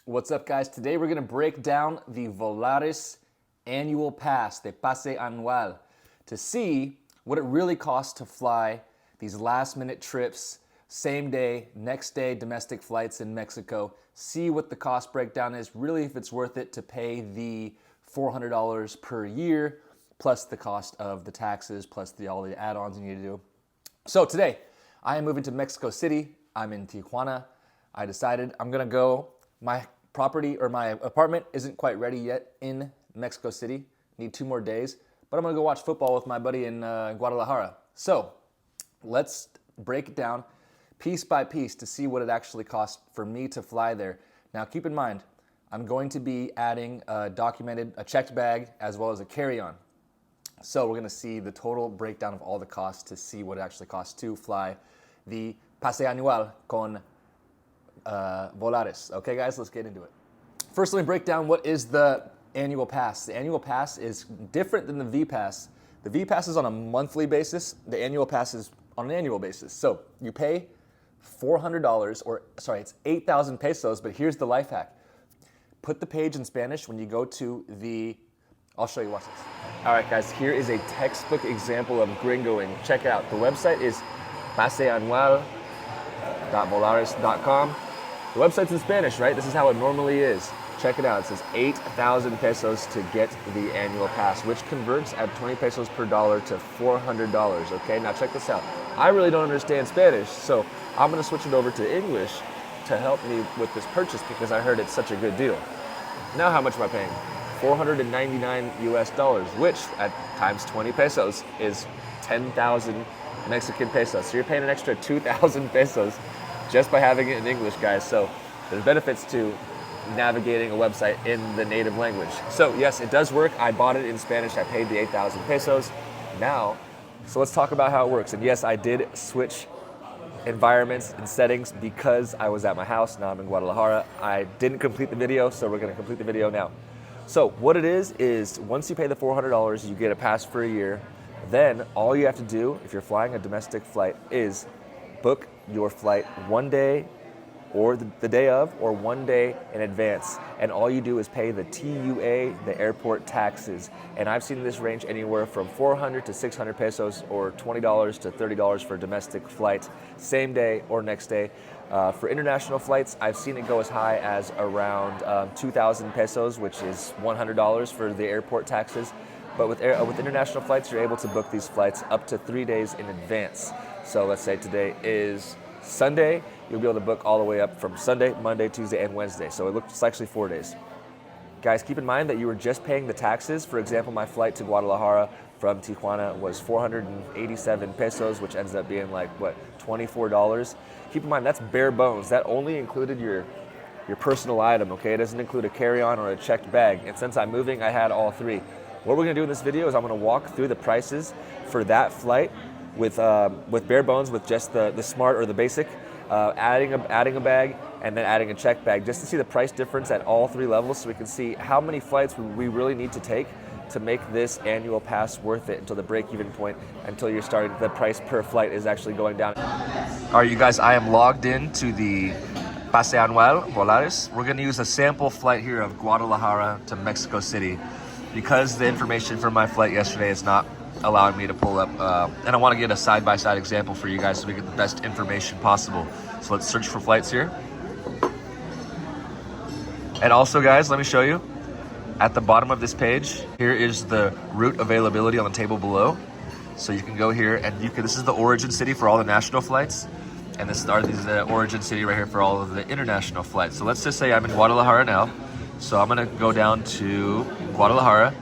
What's up, guys? Today we're going to break down the Volaris Annual Pass, the Pase Annual, to see what it really costs to fly these last-minute trips, same day, next day domestic flights in Mexico, see what the cost breakdown is, really if it's worth it to pay the $400 per year, plus the cost of the taxes, plus all the add-ons you need to do. So today, I am moving to Mexico City. I'm in Tijuana. I decided I'm gonna go, my property or my apartment isn't quite ready yet in Mexico City. Need 2 more days, but I'm gonna go watch football with my buddy in Guadalajara. So let's break it down piece by piece to see what it actually costs for me to fly there. Now keep in mind, I'm going to be adding a checked bag as well as a carry-on. So we're gonna see the total breakdown of all the costs to see what it actually costs to fly the Pase Annual con Volaris. Okay guys, let's get into it. First, let me break down what is the annual pass. The annual pass is different than the Vpass. The Vpass is on a monthly basis. The annual pass is on an annual basis. So you pay $400, or sorry, it's 8,000 pesos, but here's the life hack. Put the page in Spanish when you go to the, I'll show you, watch this. All right guys, here is a textbook example of gringoing. Check it out. The website is paseannual.volaris.com. The website's in Spanish, right? This is how it normally is. Check it out. It says 8,000 pesos to get the annual pass, which converts at 20 pesos per dollar to $400, okay? Now check this out. I really don't understand Spanish, so I'm gonna switch it over to English to help me with this purchase because I heard it's such a good deal. Now how much am I paying? $499 US, which at times 20 pesos is 10,000 Mexican pesos. So you're paying an extra 2,000 pesos just by having it in English, guys. So there's benefits to navigating a website in the native language. So yes, it does work. I bought it in Spanish. I paid the 8,000 pesos. Now, so let's talk about how it works. And yes, I did switch environments and settings because I was at my house. Now I'm in Guadalajara. I didn't complete the video, so we're gonna complete the video now. So what it is once you pay the $400, you get a pass for a year. Then all you have to do, if you're flying a domestic flight, is book your flight one day or the day of, or one day in advance. And all you do is pay the TUA, the airport taxes. And I've seen this range anywhere from 400 to 600 pesos, or $20 to $30 for a domestic flight, same day or next day. For international flights, I've seen it go as high as around 2,000 pesos, which is $100 for the airport taxes. But with international flights, you're able to book these flights up to 3 days in advance. So let's say today is Sunday, you'll be able to book all the way up from Sunday, Monday, Tuesday, and Wednesday. So it's actually 4 days. Guys, keep in mind that you were just paying the taxes. For example, my flight to Guadalajara from Tijuana was 487 pesos, which ends up being like, what, $24? Keep in mind, that's bare bones. That only included your personal item, okay? It doesn't include a carry-on or a checked bag. And since I'm moving, I had all 3. What we're gonna do in this video is I'm gonna walk through the prices for that flight with bare bones, with just the smart or the basic, adding a bag and then adding a checked bag, just to see the price difference at all 3 levels, so we can see how many flights we really need to take to make this annual pass worth it until the break-even point, until you're starting, the price per flight is actually going down. All right, you guys, I am logged in to the Pase Annual Volaris. We're gonna use a sample flight here of Guadalajara to Mexico City, because the information from my flight yesterday is not allowing me to pull up, and I want to get a side-by-side example for you guys so we get the best information possible. So let's search for flights here. And also, guys, let me show you. At the bottom of this page, here is the route availability on the table below. So you can go here and this is the origin city for all the national flights. And this is the origin city right here for all of the international flights. So let's just say I'm in Guadalajara now. So I'm gonna go down to Guadalajara.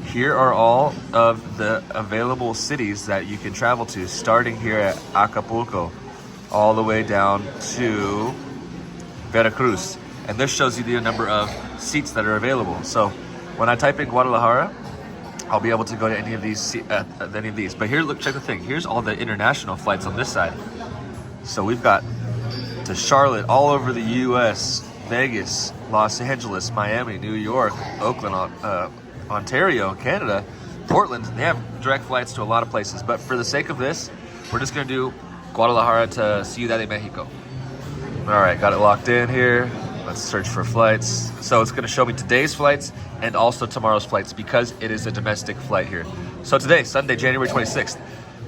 Here are all of the available cities that you can travel to, starting here at Acapulco, all the way down to Veracruz. And this shows you the number of seats that are available. So when I type in Guadalajara, I'll be able to go to any of these. But here, look, check the thing. Here's all the international flights on this side. So we've got to Charlotte, all over the U.S., Vegas, Los Angeles, Miami, New York, Oakland, Ontario, Canada, Portland. They have direct flights to a lot of places. But for the sake of this, we're just going to do Guadalajara to Ciudad de Mexico. All right, got it locked in here. Let's search for flights. So it's gonna show me today's flights and also tomorrow's flights because it is a domestic flight here. So today, Sunday, January 26th,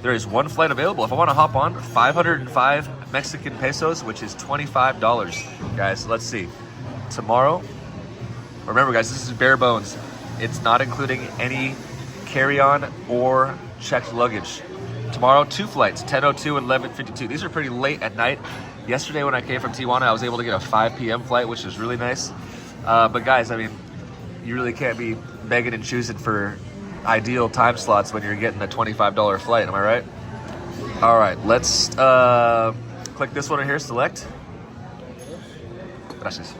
there is one flight available. If I wanna hop on, 505 Mexican pesos, which is $25. Guys, let's see. Tomorrow, remember guys, this is bare bones. It's not including any carry-on or checked luggage. Tomorrow, 2 flights, 10:02 and 11:52. These are pretty late at night. Yesterday when I came from Tijuana, I was able to get a 5 p.m. flight, which is really nice. But guys, I mean, you really can't be begging and choosing for ideal time slots when you're getting a $25 flight, am I right? All right, let's click this one right here, select. Gracias.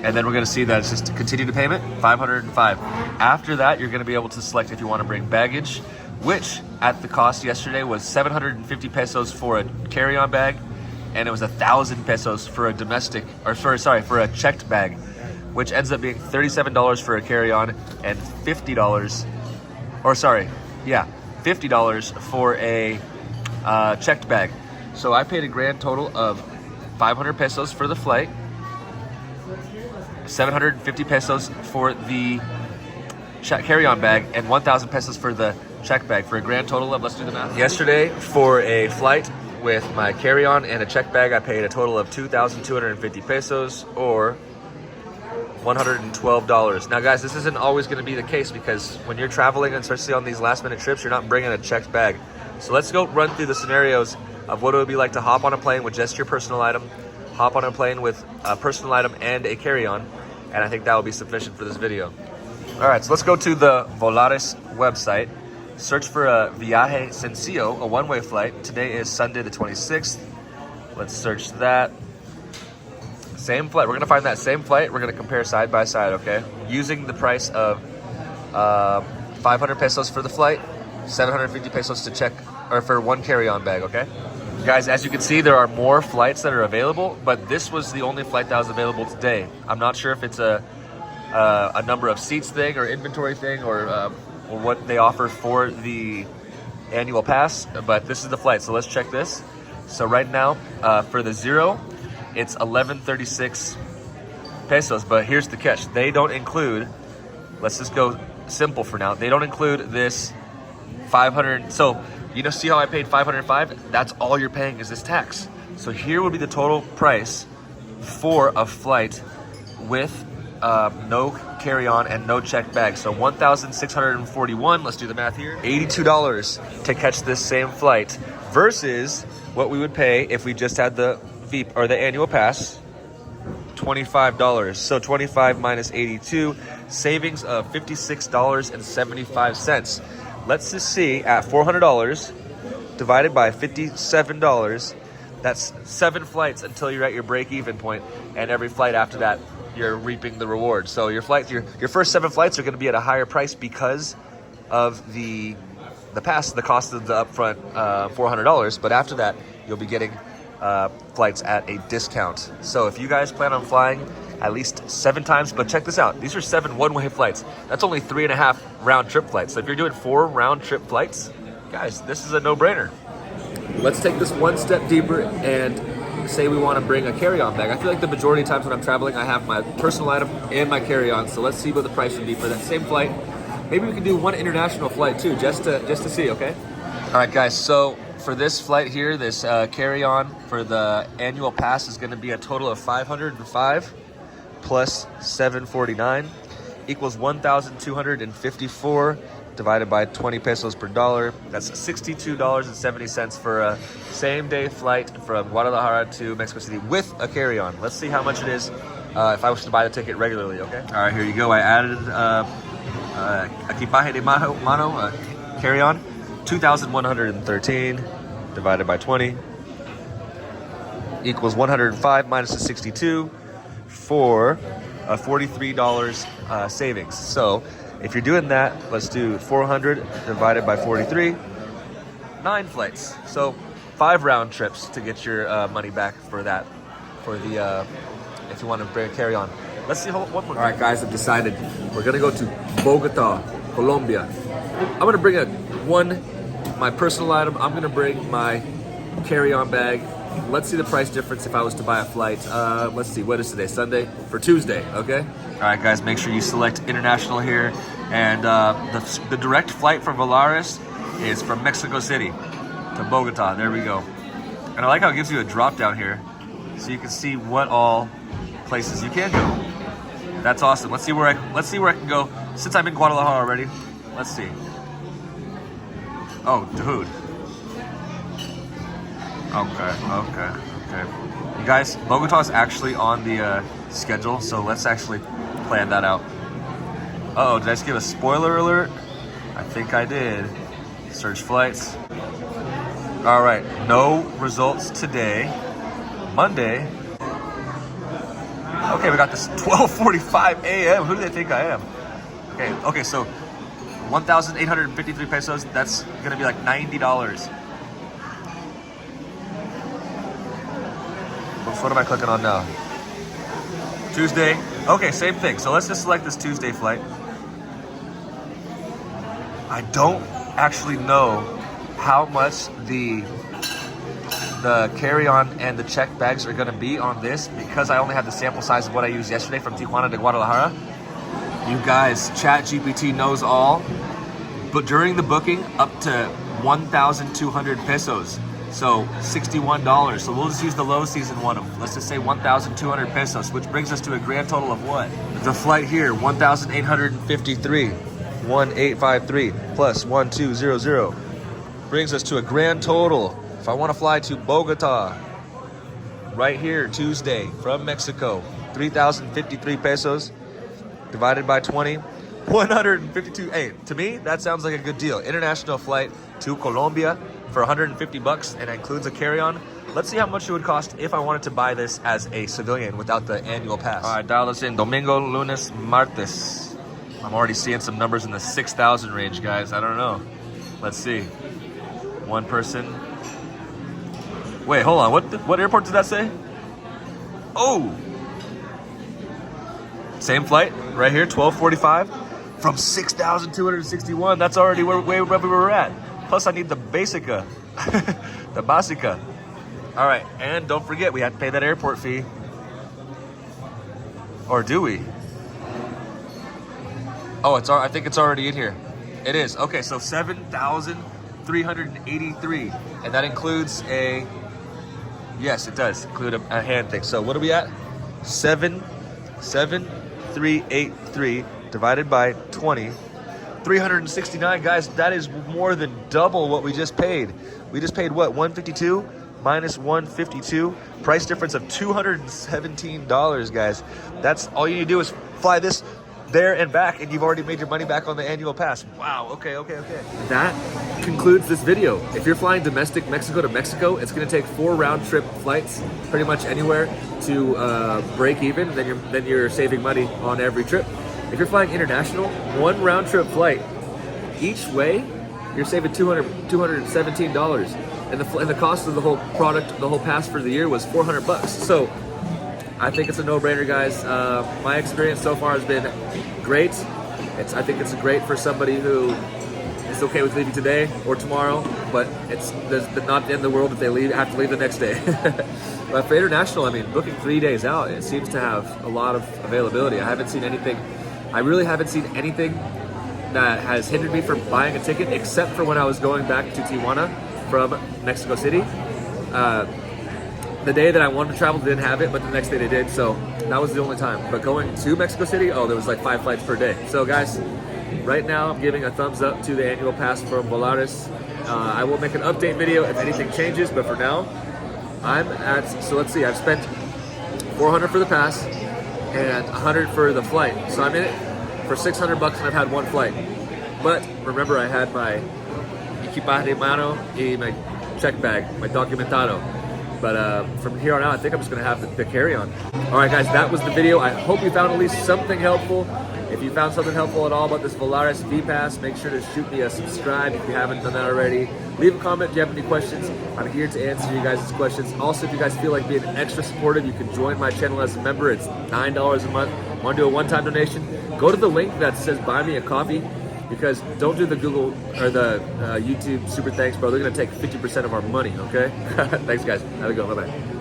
And then we're gonna see that it's just to continue the payment, 505. After that, you're gonna be able to select if you wanna bring baggage, which at the cost yesterday was 750 pesos for a carry-on bag, and it was 1,000 pesos for a domestic, or for a checked bag, which ends up being $37 for a carry-on and $50 for a checked bag. So I paid a grand total of 500 pesos for the flight, 750 pesos for the carry-on bag, and 1,000 pesos for the check bag, for a grand total of, let's do the math. Yesterday, for a flight with my carry-on and a check bag, I paid a total of 2,250 pesos, or $112. Now guys, this isn't always going to be the case, because when you're traveling, and especially on these last-minute trips, you're not bringing a checked bag. So let's go run through the scenarios of what it would be like to hop on a plane with just your personal item, hop on a plane with a personal item and a carry-on, and I think that will be sufficient for this video. All right, so let's go to the Volaris website, search for a Viaje Sencillo, a one-way flight. Today is Sunday the 26th. Let's search that. Same flight, we're gonna find that same flight, we're gonna compare side by side, okay? Using the price of 500 pesos for the flight, 750 pesos to check, or for one carry-on bag, okay? Guys, as you can see, there are more flights that are available, but this was the only flight that was available today. I'm not sure if it's a number of seats thing or inventory thing, or what they offer for the annual pass, but this is the flight, so let's check this. So right now, for the zero, it's 1136 pesos, but here's the catch. They don't include, let's just go simple for now, they don't include this 500, so you know, see how I paid 505? That's all you're paying is this tax. So here would be the total price for a flight with no carry-on and no checked bag. So 1,641, let's do the math here, $82 to catch this same flight versus what we would pay if we just had the or the annual pass, $25. So 25 minus 82, savings of $56.75. Let's just see, at $400 divided by $57, that's 7 flights until you're at your break-even point, and every flight after that, you're reaping the reward. So your first 7 flights are going to be at a higher price because of the pass, the cost of the upfront $400. But after that, you'll be getting flights at a discount. So if you guys plan on flying at least 7 times, but check this out, these are 7 one-way flights. That's only 3.5 round-trip flights. So if you're doing 4 round-trip flights, guys, this is a no-brainer. Let's take this one step deeper and say we want to bring a carry-on bag. I feel like the majority of times when I'm traveling, I have my personal item and my carry-on. So let's see what the price would be for that same flight. Maybe we can do one international flight too, just to see, okay? All right, guys, so for this flight here, this carry-on for the annual pass is going to be a total of 505 plus 749 equals 1,254 divided by 20 pesos per dollar. That's $62.70 for a same-day flight from Guadalajara to Mexico City with a carry-on. Let's see how much it is if I was to buy the ticket regularly, okay? All right, here you go. I added equipaje de mano, carry-on, 2,113 divided by 20 equals 105 minus the 62 for a $43 savings. So if you're doing that, let's do 400 divided by 43, 9 flights. So 5 round trips to get your money back for that, for the, if you want to bring a carry-on. Let's see one more. All right, guys, I've decided we're gonna go to Bogota, Colombia. I'm gonna bring my personal item. I'm gonna bring my carry-on bag let's see the price difference if I was to buy a flight. Let's see, what is today? Sunday? For Tuesday, okay? All right, guys, make sure you select international here. And the direct flight for Volaris is from Mexico City to Bogota. There we go. And I like how it gives you a drop down here so you can see what all places you can go. That's awesome. Let's see where I can go. Since I'm in Guadalajara already, let's see. Oh, dude. Okay. You guys, Bogota is actually on the schedule, so let's actually plan that out. Uh-oh, did I just give a spoiler alert? I think I did. Search flights. All right, no results today. Monday. Okay, we got this 12:45 a.m. Who do they think I am? Okay, so 1,853 pesos. That's gonna be like $90. What am I clicking on now? Tuesday. Okay, same thing. So let's just select this Tuesday flight. I don't actually know how much the carry-on and the check bags are going to be on this because I only have the sample size of what I used yesterday from Tijuana to Guadalajara. You guys, ChatGPT knows all, but during the booking, up to 1,200 pesos. So $61. So we'll just use the low season one of, let's just say 1,200 pesos, which brings us to a grand total of what? The flight here, 1,853. 1853 plus 1200 brings us to a grand total. If I want to fly to Bogota, right here, Tuesday, from Mexico, 3,053 pesos divided by 20, 152. Hey, to me, that sounds like a good deal. International flight to Colombia for 150 bucks and includes a carry-on. Let's see how much it would cost if I wanted to buy this as a civilian without the annual pass. All right, dial this in. Domingo, lunes, martes. I'm already seeing some numbers in the 6,000 range, guys. I don't know. Let's see. One person. Wait, hold on. What airport did that say? Oh! Same flight, right here, 12:45 from 6,261. That's already where we were at. Plus, I need the Basica. The Basica. All right, and don't forget, we have to pay that airport fee. Or do we? Oh, I think it's already in here. It is. Okay, so 7,383. And that includes yes, it does include a hand thing. So what are we at? 7,383 divided by 20. 369, guys, that is more than double what we just paid. We just paid what, 152 minus 152? Price difference of $217, guys. That's all you need to do is fly this there and back, and you've already made your money back on the annual pass. Wow, okay. That concludes this video. If you're flying domestic Mexico to Mexico, it's gonna take 4 round-trip flights, pretty much anywhere, to break even. Then you're saving money on every trip. If you're flying international, 1 round-trip flight each way, you're saving $217. And the cost of the whole product, the whole pass for the year was 400 bucks. So I think it's a no-brainer, guys. My experience so far has been great. I think it's great for somebody who is okay with leaving today or tomorrow, but it's not the end of the world if they have to leave the next day. But for international, I mean, booking 3 days out, it seems to have a lot of availability. I really haven't seen anything that has hindered me from buying a ticket, except for when I was going back to Tijuana from Mexico City. The day that I wanted to travel, they didn't have it, but the next day they did, so that was the only time. But going to Mexico City, there was like 5 flights per day. So guys, right now I'm giving a thumbs up to the annual pass from Volaris. I will make an update video if anything changes, but for now, so let's see, I've spent 400 for the pass and 100 for the flight. So I'm in it for 600 bucks and I've had 1 flight. But remember, I had my equipaje de mano y my check bag, my documentado. But from here on out, I think I'm just gonna have the carry-on. All right, guys, that was the video. I hope you found at least something helpful. If you found something helpful at all about this Volaris Vpass, make sure to shoot me a subscribe if you haven't done that already. Leave a comment if you have any questions. I'm here to answer you guys' questions. Also, if you guys feel like being extra supportive, you can join my channel as a member. It's $9 a month. Want to do a one-time donation? Go to the link that says buy me a coffee. because don't do the Google or the YouTube super thanks, bro. They're gonna take 50% of our money, okay? Thanks, guys. Have a good one. Bye-bye.